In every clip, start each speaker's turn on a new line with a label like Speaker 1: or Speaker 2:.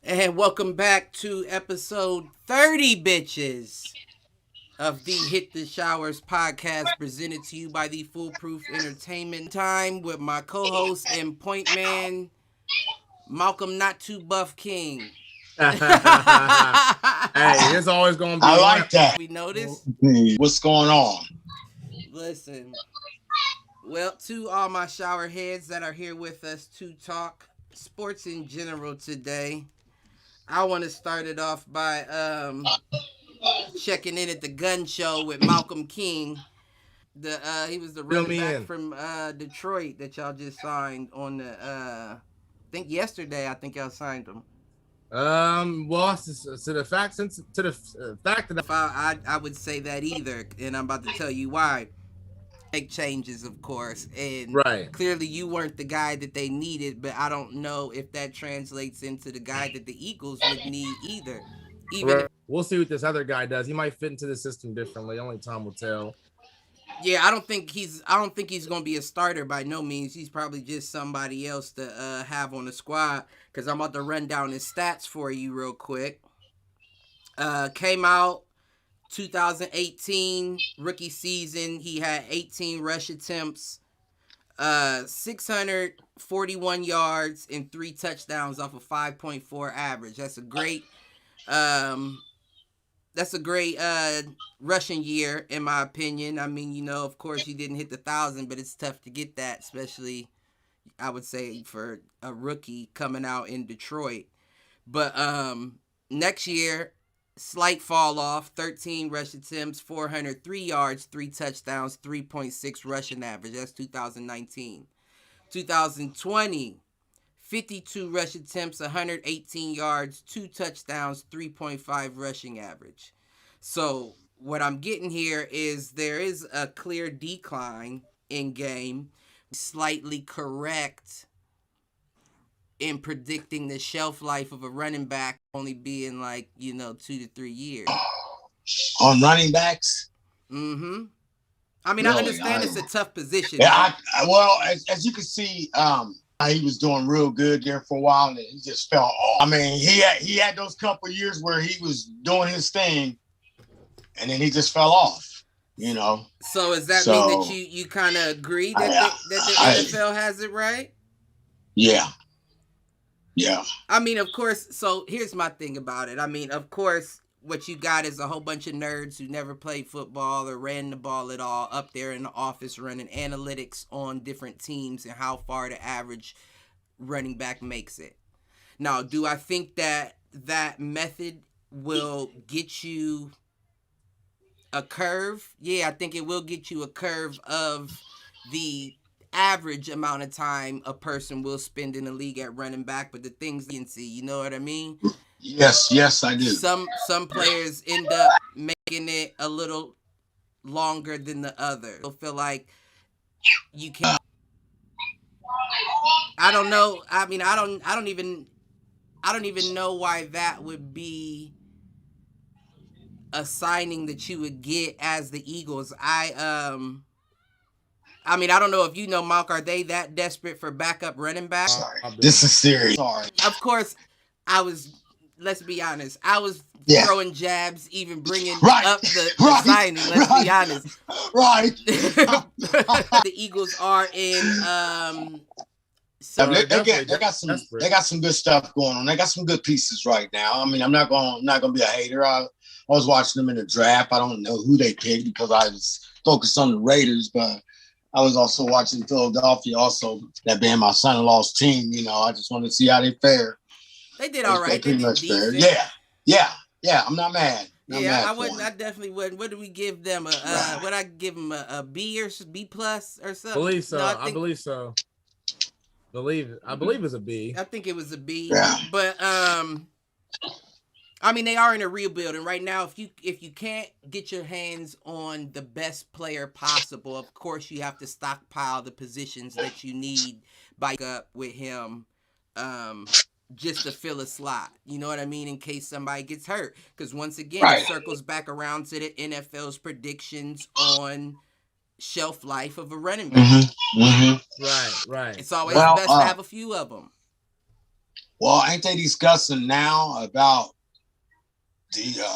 Speaker 1: And welcome back to episode 30, bitches, of the Hit the Showers podcast, presented to you by the Foolproof Entertainment Time with my co-host and point man, Malcolm Not Too Buff King.
Speaker 2: Hey, there's always going to be
Speaker 3: I like that.
Speaker 1: We noticed?
Speaker 3: What's going on?
Speaker 1: Listen, well, to all my shower heads that are here with us to talk sports in general today, I want to start it off by checking in at the gun show with Malcolm King. He was the running back from Detroit that y'all just signed on the I think yesterday. I think y'all signed him.
Speaker 2: Well, to the fact that
Speaker 1: I would say that either, and I'm about to tell you why. Make changes, of course, and
Speaker 2: right.
Speaker 1: Clearly you weren't the guy that they needed, but I don't know if that translates into the guy that the Eagles would need either.
Speaker 2: We'll see what this other guy does. He might fit into the system differently. Only time will tell.
Speaker 1: Yeah, I don't think he's going to be a starter by no means. He's probably just somebody else to have on the squad, because I'm about to run down his stats for you real quick. Came out 2018 rookie season. He had 18 rush attempts, 641 yards, and 3 touchdowns off a 5.4 average. That's a great rushing year, in my opinion. I mean, of course, he didn't hit the 1,000, but it's tough to get that, especially, I would say, for a rookie coming out in Detroit. But next year, slight fall off, 13 rush attempts, 403 yards, 3 touchdowns, 3.6 rushing average. That's 2019. 2020, 52 rush attempts, 118 yards, 2 touchdowns, 3.5 rushing average. So what I'm getting here is there is a clear decline in game, slightly correct in predicting the shelf life of a running back only being 2 to 3 years.
Speaker 3: On running backs?
Speaker 1: Mm-hmm. I mean, really, I understand it's a tough position.
Speaker 3: Yeah, well, as you can see, he was doing real good there for a while, and he just fell off. I mean, he had those couple of years where he was doing his thing, and then he just fell off,
Speaker 1: So does that mean that you kind of agree that the NFL has it right?
Speaker 3: Yeah. Yeah.
Speaker 1: I mean, of course, so here's my thing about it. I mean, of course, what you got is a whole bunch of nerds who never played football or ran the ball at all up there in the office running analytics on different teams and how far the average running back makes it. Now, do I think that method will get you a curve? Yeah, I think it will get you a curve of the average amount of time a person will spend in the league at running back, but the things you can see, you know what I mean?
Speaker 3: Yes, I do.
Speaker 1: Some players end up making it a little longer than the other. I feel like you can. I don't know. I mean, I don't even know why that would be a signing that you would get as the Eagles. I mean, I don't know if you know, Mark, are they that desperate for backup running back?
Speaker 3: Sorry. This is serious. Sorry.
Speaker 1: Of course, let's be honest, I was throwing jabs, even bringing up the signing, let's be honest.
Speaker 3: Right.
Speaker 1: The Eagles are in So
Speaker 3: they got some good stuff going on. They got some good pieces right now. I mean, I'm not gonna be a hater. I was watching them in the draft. I don't know who they picked because I was focused on the Raiders, but I was also watching Philadelphia, also that being my son-in-law's team. You know, I just wanted to see how they fare.
Speaker 1: They did all right.
Speaker 3: They pretty much fair. Yeah. I'm not mad.
Speaker 1: I wouldn't. I definitely wouldn't. What do we give them? Would I give them a B or B plus or something?
Speaker 2: I believe so. No, I believe so. I believe it's a B.
Speaker 1: I think it was a B.
Speaker 3: Yeah.
Speaker 1: But I mean, they are in a rebuild, and right now, if you can't get your hands on the best player possible, of course you have to stockpile the positions that you need by up with him, just to fill a slot. You know what I mean? In case somebody gets hurt, because once again, it circles back around to the NFL's predictions on shelf life of a running back.
Speaker 2: Right.
Speaker 1: It's always best to have a few of them.
Speaker 3: Well, ain't they discussing now about the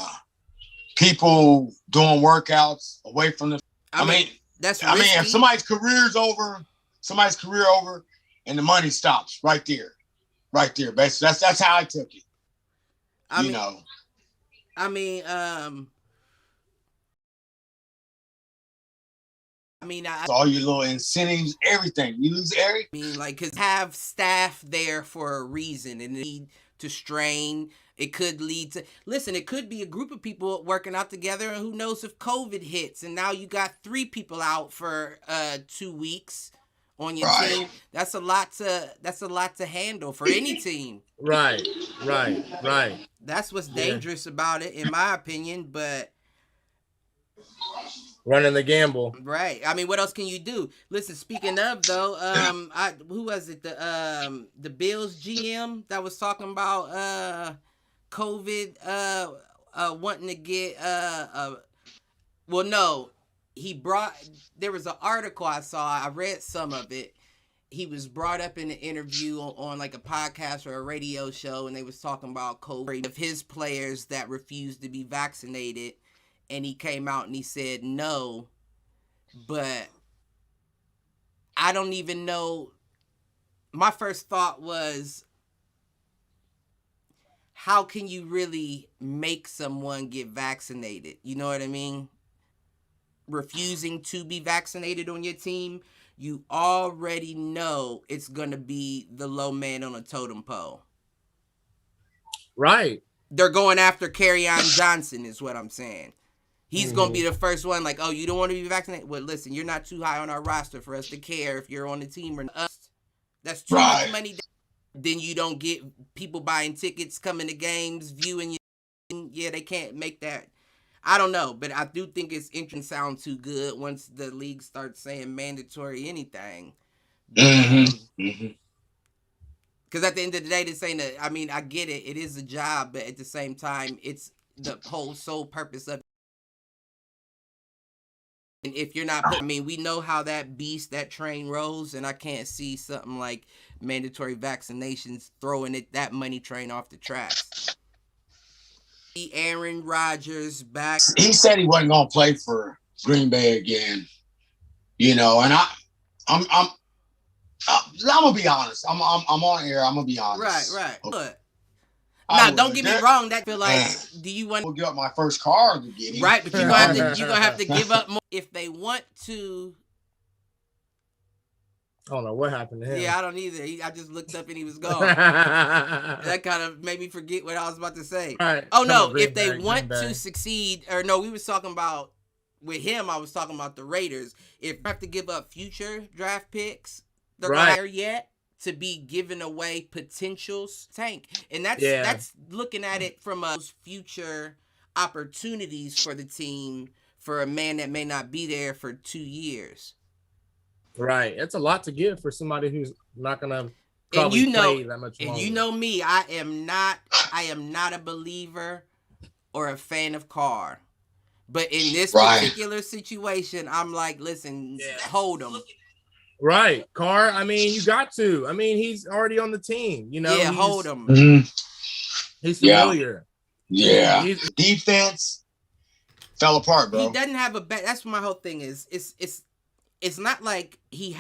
Speaker 3: people doing workouts away from the? I mean,
Speaker 1: that's risky.
Speaker 3: I mean, if somebody's career over, and the money stops right there. Basically, that's how I took it. All your little incentives, everything. You lose everything.
Speaker 1: I mean, like, because have staff there for a reason and need to strain. It could lead to, it could be a group of people working out together, and who knows if COVID hits, and now you got 3 people out for 2 weeks on your team. That's a lot to handle for any team.
Speaker 2: Right.
Speaker 1: That's what's dangerous about it, in my opinion, but
Speaker 2: running the gamble.
Speaker 1: Right. I mean, what else can you do? Listen, speaking of though, who was it? The Bills GM that was talking about COVID wanting to get well, no. There was an article I saw, I read some of it. He was brought up in an interview on like a podcast or a radio show, and they was talking about COVID of his players that refused to be vaccinated. And he came out and he said no, but I don't even know. My first thought was, how can you really make someone get vaccinated? You know what I mean? Refusing to be vaccinated on your team, you already know it's going to be the low man on a totem pole.
Speaker 2: Right.
Speaker 1: They're going after Kerryon Johnson is what I'm saying. He's going to be the first one, like, oh, you don't want to be vaccinated? Well, listen, you're not too high on our roster for us to care if you're on the team or not. That's too much money. Then you don't get people buying tickets, coming to games, viewing you. Yeah, they can't make that. I don't know, but I do think it's interesting. Sound too good once the league starts saying mandatory anything. Because at the end of the day, this ain't I mean, I get it. It is a job, but at the same time, it's the whole sole purpose of it. And if you're not, I mean, we know how that train rolls, and I can't see something like mandatory vaccinations throwing that money train off the tracks. Aaron Rodgers back.
Speaker 3: He said he wasn't going to play for Green Bay again, and I'm gonna be honest. I'm on air. I'm gonna be honest.
Speaker 1: Right. Okay. Now, don't get me wrong. That feel like, do you want
Speaker 3: to give up my first car to get him?
Speaker 1: Right, but you're gonna have to give up more if they want to.
Speaker 2: I don't know what happened to him.
Speaker 1: Yeah, I don't either. I just looked up and he was gone. That kind of made me forget what I was about to say.
Speaker 2: Right.
Speaker 1: Oh no, if they want to succeed, or no, we was talking about with him. I was talking about the Raiders. If you have to give up future draft picks, they're not there yet to be giving away potentials tank, and that's looking at it from future opportunities for the team for a man that may not be there for 2 years.
Speaker 2: Right, it's a lot to give for somebody who's not gonna
Speaker 1: play
Speaker 2: that much longer.
Speaker 1: And you know me, I am not a believer or a fan of Carr, but in this particular situation, I'm like, listen, hold him.
Speaker 2: Right, Carr. I mean, you got to. I mean, he's already on the team.
Speaker 1: Yeah, hold him.
Speaker 2: He's familiar.
Speaker 3: Yeah. Defense fell apart, bro.
Speaker 1: He doesn't have that's what my whole thing is. It's not like he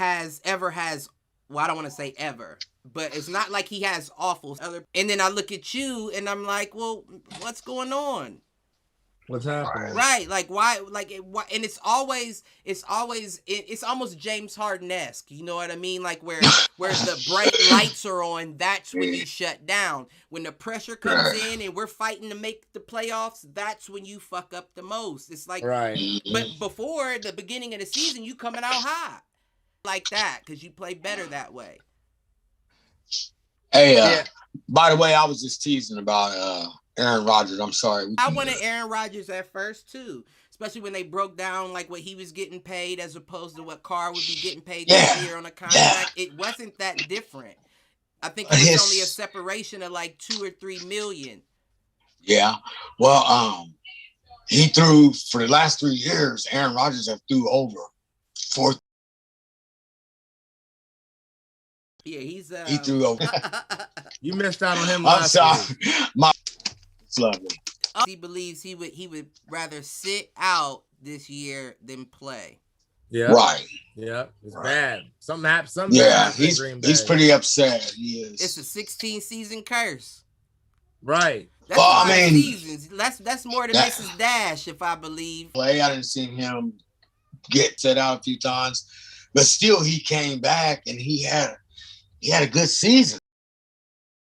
Speaker 1: ever has Well, I don't want to say ever, but it's not like he has awful other. And then I look at you and I'm like, well, what's going on?
Speaker 2: What's happening?
Speaker 1: Right, like why? Like why? And it's almost James Harden-esque. You know what I mean? Like where the bright lights are on, that's when you shut down. When the pressure comes in and we're fighting to make the playoffs, that's when you fuck up the most. It's like,
Speaker 2: right.
Speaker 1: But before the beginning of the season, you coming out hot like that because you play better that way.
Speaker 3: Hey, by the way, I was just teasing about Aaron Rodgers. I'm sorry.
Speaker 1: I wanted Aaron Rodgers at first too, especially when they broke down like what he was getting paid as opposed to what Carr would be getting paid this year on a contract. It wasn't that different. I think it was only a separation of like 2 or 3 million.
Speaker 3: Yeah. Well, he threw for the last 3 years. Aaron Rodgers have threw over 4.
Speaker 1: Yeah, he's
Speaker 3: he threw over.
Speaker 2: You missed out on him.
Speaker 3: I'm sorry. It's lovely.
Speaker 1: He believes he would rather sit out this year than play.
Speaker 2: Yeah.
Speaker 3: Right.
Speaker 2: Yeah. It's bad. Something happened.
Speaker 3: Yeah, he's pretty upset. He is.
Speaker 1: It's a 16 season curse.
Speaker 2: Right.
Speaker 1: That's seasons. That's more than Mrs. Dash, if I believe.
Speaker 3: Play. I didn't see him get set out a few times, but still he came back and he had a good season.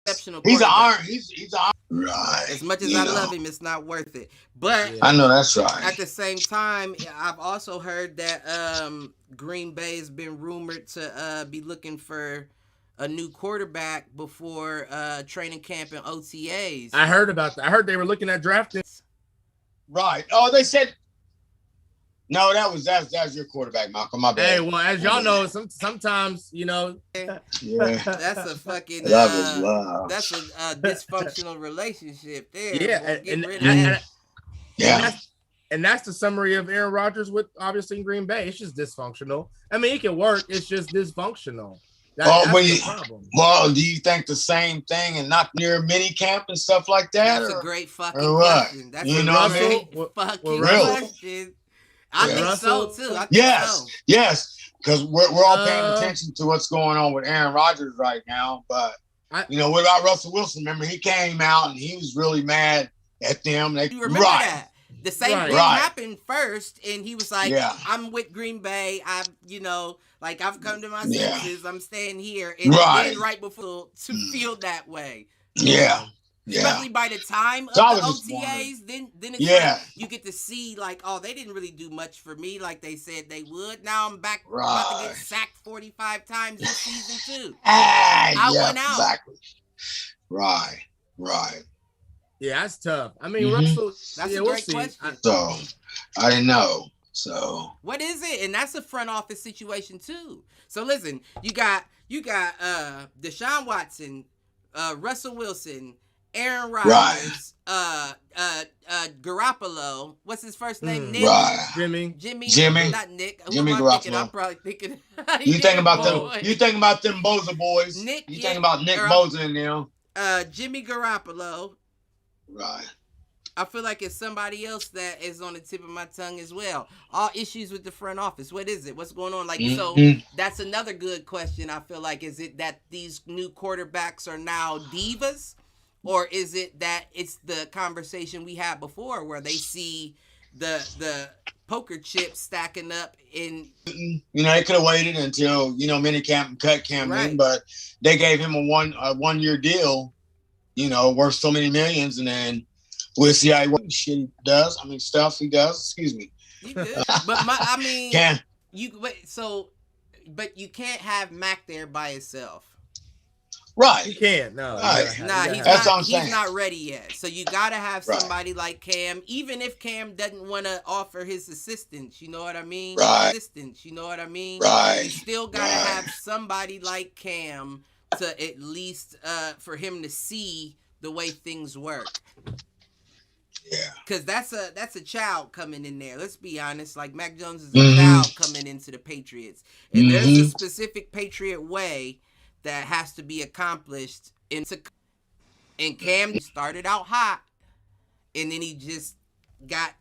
Speaker 1: Exceptional.
Speaker 3: He's an iron. He's an right.
Speaker 1: As much as I love him, it's not worth it. But
Speaker 3: I know that's right.
Speaker 1: At the same time, I've also heard that Green Bay has been rumored to be looking for a new quarterback before training camp and OTAs.
Speaker 2: I heard about that. I heard they were looking at drafting.
Speaker 3: Right. Oh, they said. No, that was your quarteback, Malcolm. My bad.
Speaker 2: Hey, well, as y'all know, sometimes
Speaker 3: Yeah.
Speaker 1: That's a fucking
Speaker 3: love is love.
Speaker 1: That's a dysfunctional relationship there.
Speaker 2: Yeah, and that's the summary of Aaron Rodgers with obviously in Green Bay. It's just dysfunctional. I mean, it can work. It's just dysfunctional. That's the problem.
Speaker 3: Well, do you think the same thing and not near mini camp and stuff like that?
Speaker 1: That's a great fucking question. That's a great fucking question. I think so too.
Speaker 3: Yes, because we're all paying attention to what's going on with Aaron Rodgers right now. But what about Russell Wilson? Remember, he came out and he was really mad at them.
Speaker 1: You remember that? The same thing happened first, and he was like, "I'm with Green Bay. I've come to my senses. I'm staying here." And then right before to feel that way.
Speaker 3: Yeah.
Speaker 1: Especially by the time of the OTAs, then it's like you get to see like, oh, they didn't really do much for me like they said they would. Now I'm back about to get sacked 45 times this season too. I went out. Exactly.
Speaker 3: Right.
Speaker 2: Yeah, that's tough. I mean, Russell.
Speaker 1: That's a great question.
Speaker 3: So I didn't know. So
Speaker 1: what is it? And that's a front office situation too. So listen, you got Deshaun Watson, Russell Wilson, Aaron Rodgers, Garoppolo. What's his first name? Nick.
Speaker 3: Jimmy,
Speaker 1: not Nick.
Speaker 3: Jimmy Garoppolo.
Speaker 1: I'm probably thinking.
Speaker 3: You think about them? You think about them Bosa boys? You think about Nick Bosa and them?
Speaker 1: Jimmy Garoppolo.
Speaker 3: Right.
Speaker 1: I feel like it's somebody else that is on the tip of my tongue as well. All issues with the front office. What is it? What's going on? Like, so that's another good question. I feel like, is it that these new quarterbacks are now divas? Or is it that it's the conversation we had before where they see the poker chips stacking up in...
Speaker 3: they could have waited until, minicamp and cut Cam in, but they gave him a 1 year deal, worth so many millions, and then we'll see how shit he does. I mean, stuff he does. Excuse me.
Speaker 1: He good. But but you can't have Mac there by himself.
Speaker 3: Right.
Speaker 2: You can't. No.
Speaker 1: He's not ready yet. So you got to have somebody like Cam, even if Cam doesn't want to offer his assistance. You know what I mean?
Speaker 3: Right.
Speaker 1: Assistance. You know what I mean?
Speaker 3: Right.
Speaker 1: You still got to have somebody like Cam to at least for him to see the way things work.
Speaker 3: Yeah.
Speaker 1: Because that's a child coming in there. Let's be honest. Like, Mac Jones is a child coming into the Patriots. And there's a specific Patriot way that has to be accomplished. And Cam started out hot, and then he just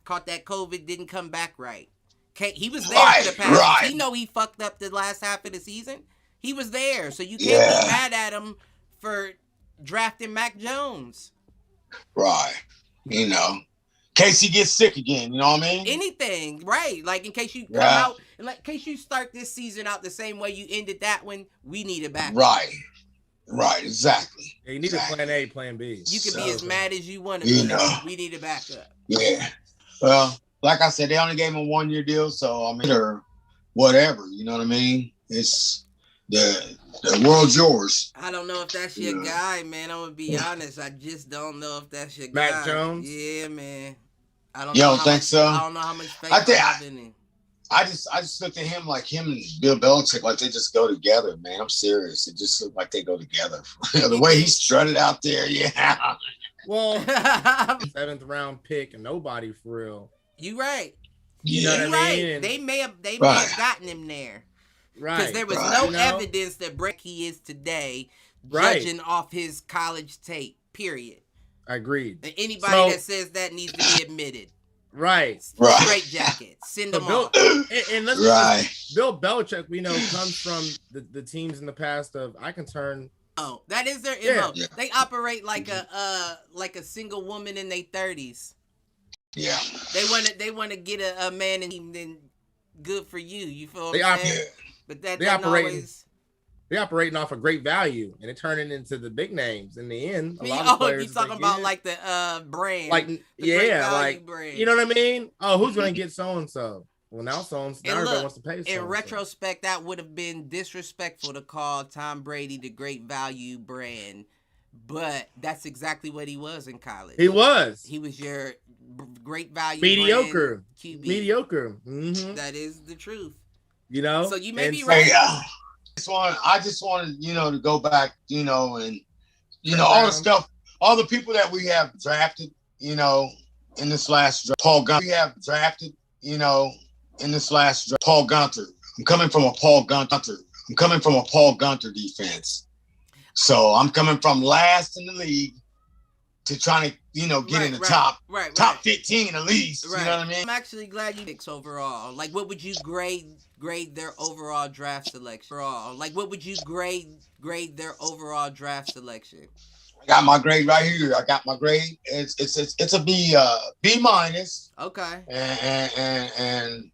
Speaker 1: caught that COVID, didn't come back right. He was there for the past. He know he fucked up the last half of the season. He was there, so you can't be mad at him for drafting Mac Jones.
Speaker 3: Right. You know, in case he gets sick again, you know what I mean?
Speaker 1: Anything, right? Like in case you come out, and like in case you start this season out the same way you ended that one, we need a backup.
Speaker 3: Right, exactly.
Speaker 2: Yeah, you need a plan A, plan B.
Speaker 1: You can be as mad as you want to be. You know. We need a backup.
Speaker 3: Yeah. Well, like I said, they only gave him a 1-year deal, so I mean, or whatever, you know what I mean? It's the world's yours.
Speaker 1: I don't know if that's your guy, man. I'm gonna be honest. I just don't know if that's your guy.
Speaker 2: Mac Jones?
Speaker 1: Yeah, man. I don't.
Speaker 3: You
Speaker 1: know
Speaker 3: don't think so?
Speaker 1: I don't know how much faith I have in him.
Speaker 3: I just looked at him like him and Bill Belichick, like they just go together, man. I'm serious. It just looked like they go together. The way he strutted out there, yeah.
Speaker 2: Well, 7th round pick and nobody for real.
Speaker 1: You right.
Speaker 2: You know what I mean?
Speaker 1: And they may have gotten him there. Right. Because there was no evidence that he is today, judging off his college tape, period.
Speaker 2: Agreed.
Speaker 1: And anybody that says that needs to be admitted.
Speaker 2: Right.
Speaker 1: Straight jacket. Send them off.
Speaker 2: And let's Bill Belichick, we know, comes from the teams in the past of I can turn.
Speaker 1: Oh, that is their MO. Yeah. They operate like a single woman in their 30s.
Speaker 3: Yeah.
Speaker 1: They want to get a man and then good for you. You feel
Speaker 2: what
Speaker 1: I'm saying? But
Speaker 2: they operating off a great value, and it turning into the big names in the end.
Speaker 1: You talking about like the brand,
Speaker 2: like brand. You know what I mean? Oh, who's gonna get so and so? Well, now everybody wants to pay.
Speaker 1: In retrospect, that would have been disrespectful to call Tom Brady the great value brand, but that's exactly what he was in college.
Speaker 2: He was
Speaker 1: your great value
Speaker 2: mediocre
Speaker 1: brand QB.
Speaker 2: Mediocre. Mm-hmm.
Speaker 1: That is the truth.
Speaker 2: You know,
Speaker 1: so you may be right.
Speaker 3: I just wanted, to go back, and all the stuff, all the people that we have drafted, in this last draft. Paul Gunter. We have drafted, in this last draft. Paul Gunter. I'm coming from a Paul Gunter defense. So I'm coming from last in the league to trying to, get in the top 15 at least. Right. You know what I mean?
Speaker 1: I'm actually glad you picked overall. Like, what would you grade their overall draft selection? Like, what would you grade their overall draft selection?
Speaker 3: I got my grade right here. I got my grade. It's a B minus.
Speaker 1: Okay.
Speaker 3: And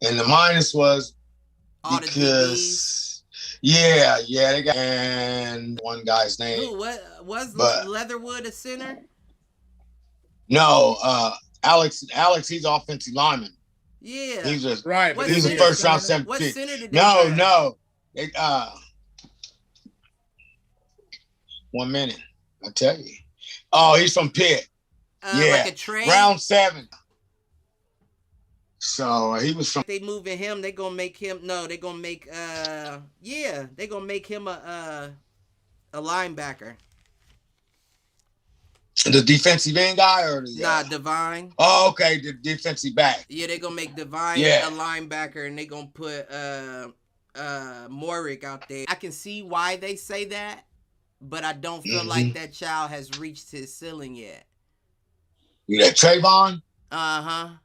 Speaker 3: the minus was
Speaker 1: all
Speaker 3: because they got and one guy's name.
Speaker 1: Who? What was Leatherwood a center?
Speaker 3: No, Alex. He's offensive lineman.
Speaker 1: Yeah,
Speaker 3: he's just
Speaker 2: right.
Speaker 3: But he's a first round 17.
Speaker 1: What center did they
Speaker 3: No. It, 1 minute. I'll tell you. Oh, he's from Pitt.
Speaker 1: Like a trade?
Speaker 3: Round 7. So he was from.
Speaker 1: They moving him. They gonna make him. No, they gonna make. They gonna make him a linebacker.
Speaker 3: The defensive end guy or the
Speaker 1: Divine.
Speaker 3: Oh, okay, the defensive back.
Speaker 1: Yeah, they gonna make Divine a linebacker, and they gonna put Morick out there. I can see why they say that, but I don't feel like that child has reached his ceiling yet.
Speaker 3: You that Trayvon?
Speaker 1: I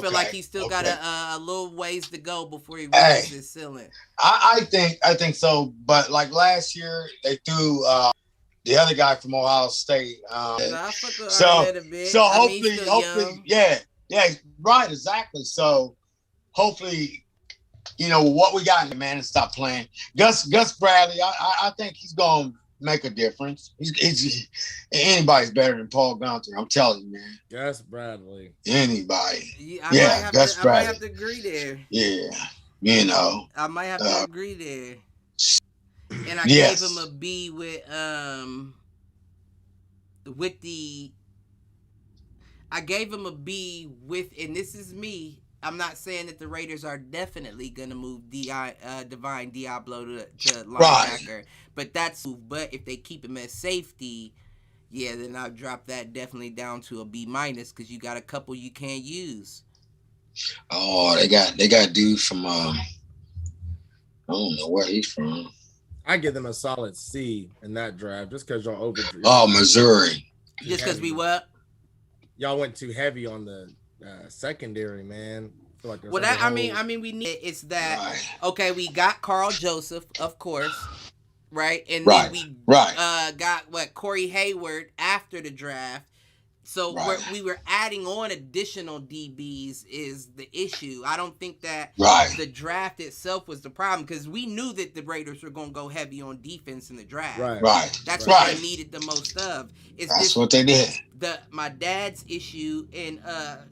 Speaker 1: feel like he still got a little ways to go before he reaches his ceiling.
Speaker 3: I think so, but like last year they threw the other guy from Ohio State. So hopefully, right, exactly. So hopefully, what we got in the man and stop playing. Gus Bradley, I think he's gonna make a difference. He's anybody's better than Paul Gunter. I'm telling you, man.
Speaker 2: Gus Bradley.
Speaker 3: Anybody.
Speaker 1: Gus Bradley. I might have to agree there.
Speaker 3: Yeah, I
Speaker 1: might have to agree there. And I gave him a B with I gave him a B with, and this is me. I'm not saying that the Raiders are definitely gonna move Divine Diablo to linebacker, but if they keep him as safety, then I'll drop that definitely down to a B minus because you got a couple you can't use.
Speaker 3: Oh, they got dude from I don't know where he's from.
Speaker 2: I give them a solid C in that draft just because y'all overdrew.
Speaker 3: Oh, Missouri.
Speaker 1: Just because we what?
Speaker 2: Y'all went too heavy on the secondary, man. feel like
Speaker 1: well, I mean, we need is that okay? We got Carl Joseph, of course, right, and then we got what Corey Hayward after the draft. So we were adding on additional DBs is the issue. I don't think that the draft itself was the problem because we knew that the Raiders were going to go heavy on defense in the draft. That's what they needed the most of.
Speaker 3: That's what they did.
Speaker 1: My dad's issue and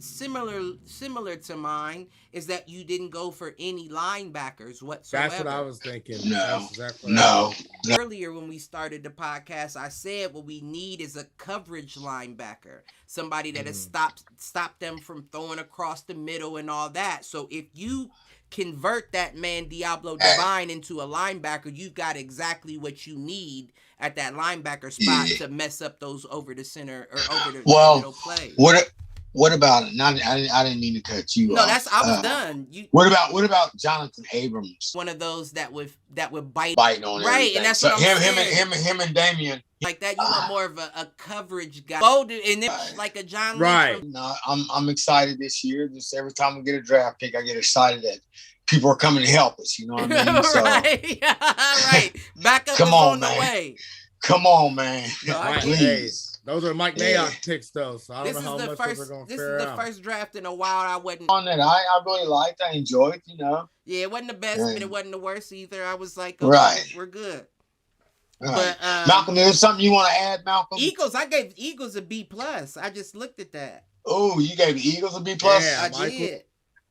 Speaker 1: similar to mine is that you didn't go for any linebackers whatsoever.
Speaker 2: That's what I was thinking.
Speaker 3: No.
Speaker 1: Earlier when we started the podcast, I said what we need is a coverage linebacker, somebody that has stopped them from throwing across the middle and all that. So if you convert that man Diablo Divine into a linebacker, you've got exactly what you need at that linebacker spot to mess up those over the center or over the middle plays.
Speaker 3: What about it? I didn't mean to cut you off.
Speaker 1: I was done.
Speaker 3: What about Jonathan Abrams?
Speaker 1: One of those that would bite
Speaker 3: on
Speaker 1: right, and that's what I'm saying.
Speaker 3: Him and Damian.
Speaker 1: Like that, you want more of a coverage guy. And then like a John Lynch.
Speaker 2: Right.
Speaker 3: No, I'm excited this year. Just every time we get a draft pick, I get excited that people are coming to help us. You know what I mean? So,
Speaker 1: right. Backup is on the way.
Speaker 3: Come on, man.
Speaker 2: Please. Those are Mike Mayock picks, though. So I don't know how much those are going to fare out.
Speaker 1: This is the first draft in a while I wasn't
Speaker 3: on that. I really liked. I enjoyed. You know.
Speaker 1: Yeah, it wasn't the best, but it wasn't the worst either. I was like, okay, we're good.
Speaker 3: Right. But Malcolm, is there something you want to add, Malcolm?
Speaker 1: Eagles. I gave Eagles a B+. I just looked at that.
Speaker 3: Oh, you gave the Eagles a B+?
Speaker 1: Yeah, I did.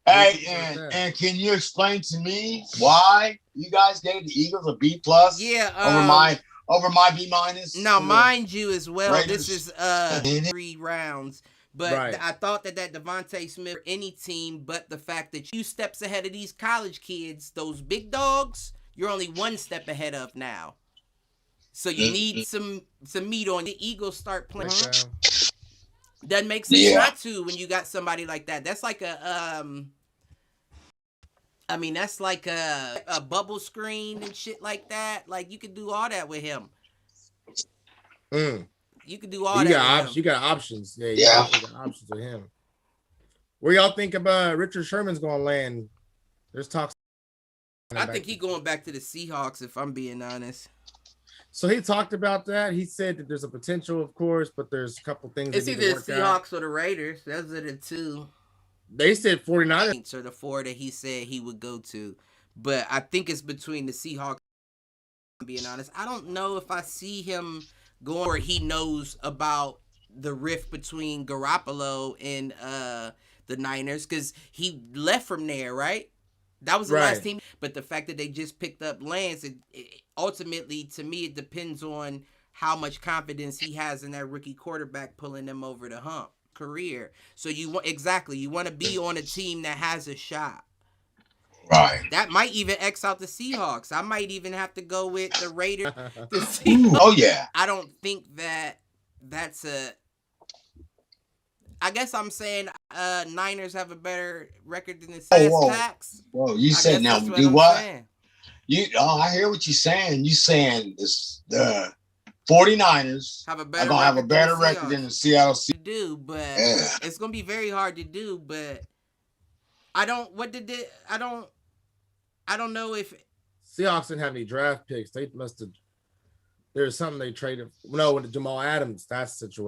Speaker 3: Hey, and can you explain to me why you guys gave the Eagles a B+?
Speaker 1: Yeah,
Speaker 3: over my B-.
Speaker 1: Now, mind you, as well, Raiders. This is 3 rounds. But I thought that Devontae Smith, any team, but the fact that you steps ahead of these college kids, those big dogs, you're only 1 step ahead of now. So you need some meat on the Eagles start playing. Doesn't make sense not to when you got somebody like that. That's like that's like a bubble screen and shit like that. Like you could do all that with him. You could do all that.
Speaker 2: You got options. Yeah, you got options with him. Where y'all think about Richard Sherman's going to land? There's talks.
Speaker 1: I think he's going back to the Seahawks, if I'm being honest.
Speaker 2: So he talked about that. He said that there's a potential, of course, but there's a couple things.
Speaker 1: It's either the Seahawks or the Raiders. Those are the 2.
Speaker 2: They said 49ers
Speaker 1: are the 4 that he said he would go to. But I think it's between the Seahawks, being honest. I don't know if I see him going where he knows about the rift between Garoppolo and the Niners because he left from there, right? That was the last team. But the fact that they just picked up Lance, it ultimately, to me, it depends on how much confidence he has in that rookie quarterback pulling them over the hump career. So you want to be on a team that has a shot.
Speaker 3: Right.
Speaker 1: That might even X out the Seahawks. I might even have to go with the Raiders.
Speaker 3: Oh yeah.
Speaker 1: I don't think that's a. I guess I'm saying Niners have a better record than the Packs.
Speaker 3: Whoa, you said now do what? Saying. I hear what you're saying. You saying this the 49ers are gonna have a better record than the Seattle Seahawks.
Speaker 1: But it's gonna be very hard to do. But I don't know if
Speaker 2: Seahawks didn't have any draft picks. They must have. There's something they traded. No, with Jamal Adams, that's the situation.